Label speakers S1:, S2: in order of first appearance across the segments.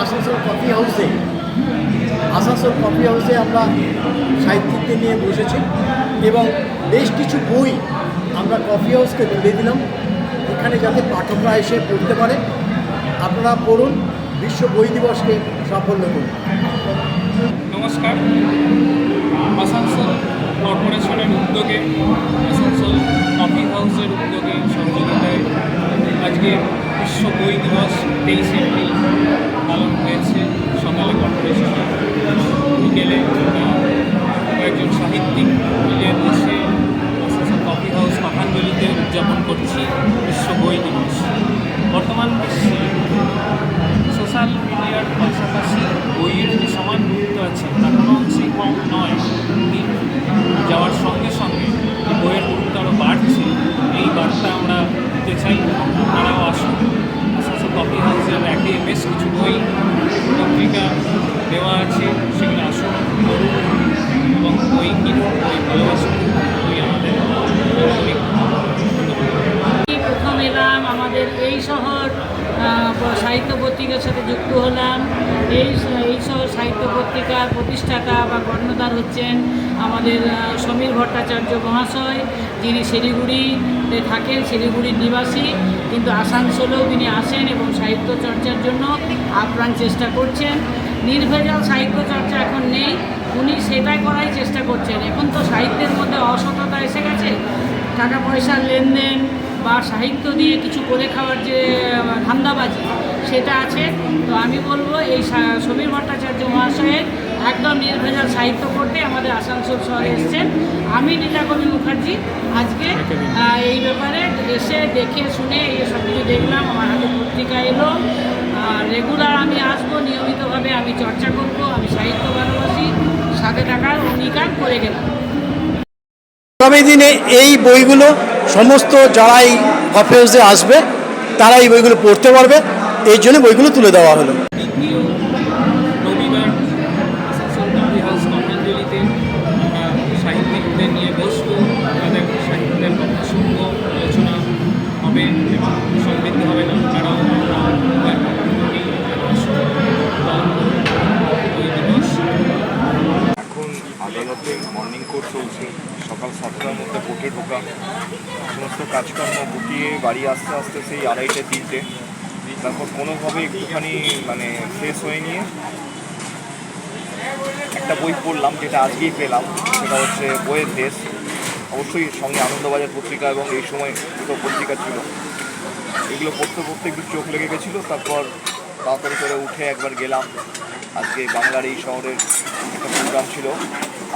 S1: Asansol coffee হাউসে আমরা সাহিত্যিকদের নিয়ে বসেছি এবং বেশ কিছু বই আমরা কফি হাউসকে তুলে দিলাম এখানে যাতে পাঠকরা এসে পড়তে পারে। আপনারা পড়ুন, বিশ্ব বই দিবসকে সাফল্য করুন।
S2: নমস্কার। আসানসোল কর্পোরেশনের উদ্যোগে, আসানসোল কফি হাউসের উদ্যোগে সহযোগিতায় আজকে বিশ্ব বই দিবস 23 এপ্রিল পালন হয়েছে। সকালে কর্পোরেশনে বিকেলে কয়েকজন সাহিত্যিক মিলে বসে আসানসোল কফি হাউস পাঠাঞ্জলিতে উদযাপন করছি বিশ্ব বই দিবস। বর্তমান বিশ্বে সোশ্যাল মিডিয়ার পাশাপাশি বইয়ের যে সমান গুরুত্ব আছে তা কোনো অংশেই কম নয়। দিন যাওয়ার সঙ্গে সঙ্গে বইয়ের গুরুত্ব আরও বাড়ছে, এই বার্তা আমরা দিতে চাই। তারাও আসুন, আসানসোল কফি হাউসের র্যাকে বেশ কিছু বই পত্রিকা দেওয়া আছে, সেগুলো আসুন পড়ুন এবং বই কিনুন, বই ভালোবাসুন। বই আমাদের
S3: প্রথম এলাম আমাদের এই শহর সাহিত্য পত্রিকার সাথে যুক্ত হলাম। এই শহর সাহিত্য পত্রিকার প্রতিষ্ঠাতা বা কর্ণধার হচ্ছেন আমাদের সমীর ভট্টাচার্য মহাশয়, যিনি শিলিগুড়িতে থাকেন, শিলিগুড়ির নিবাসী, কিন্তু আসানসোলেও তিনি আসেন এবং সাহিত্য চর্চার জন্য আপ্রাণ চেষ্টা করছেন। নির্ভেজাল সাহিত্য চর্চা এখন নেই, উনি সেটাই করাই চেষ্টা করছেন। এখন তো সাহিত্যের মধ্যে অসততা এসে গেছে, টাকা পয়সার লেনদেন বা সাহিত্য দিয়ে কিছু করে খাওয়ার যে ধান্দাবাজি সেটা আছে। তো আমি বলবো এই সমীর ভট্টাচার্য মহাশয়ের একদম নির্ভেজাল সাহিত্য করতে আমাদের আসানসোল শহরে এসছেন। আমি লীলাকবি মুখার্জি আজকে এই ব্যাপারে এসে দেখে শুনে এই সব কিছু দেখলাম। আমার হাতে পত্রিকা এলো, রেগুলার আমি আসবো, নিয়মিতভাবে আমি চর্চা করব, আমি সাহিত্য ভালোবাসি, সাথে থাকার অঙ্গীকার করে গেলাম।
S1: আগামী দিনে এই বইগুলো সমস্ত যারা এই কফি হাউসে আসবে তারা এই বইগুলো পড়তে পারবে, এই জন্য বইগুলো তুলে দেওয়া হলো।
S2: দ্বিতীয় রবিবার আসানসোল কফি হাউস পাঠাঞ্জলিতে আমরা সাহিত্যিকদের নিয়ে বসবো, তাদের সাহিত্যের কথা শুনবো, আলোচনা হবে এবং সমৃদ্ধ হবে। না তারাও
S4: এখন আদালতে মর্নিং কোর্ট চলছে, সকাল 7টার মধ্যে কোর্টে ঢোকা, সমস্ত কাজকর্ম গুটিয়ে বাড়ি আসতে আসতে সেই 2:30-3টে, তারপর কোনোভাবে একটুখানি ফ্রেশ হয়ে নিয়ে একটা বই পড়লাম, যেটা আজকেই পেলাম, সেটা হচ্ছে বইয়ের দেশ। অবশ্যই সঙ্গে আনন্দবাজার পত্রিকা এবং এই সময় দুটো পত্রিকা ছিল, এগুলো পড়তে পড়তে একটু চোখ লেগে গেছিলো। তারপর তাড়াতাড়ি করে উঠে একবার গেলাম, আজকে বাংলার এই শহরের একটা প্রোগ্রাম ছিল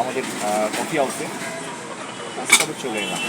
S4: আমাদের কফি হাউসে, তবে চলে এলাম।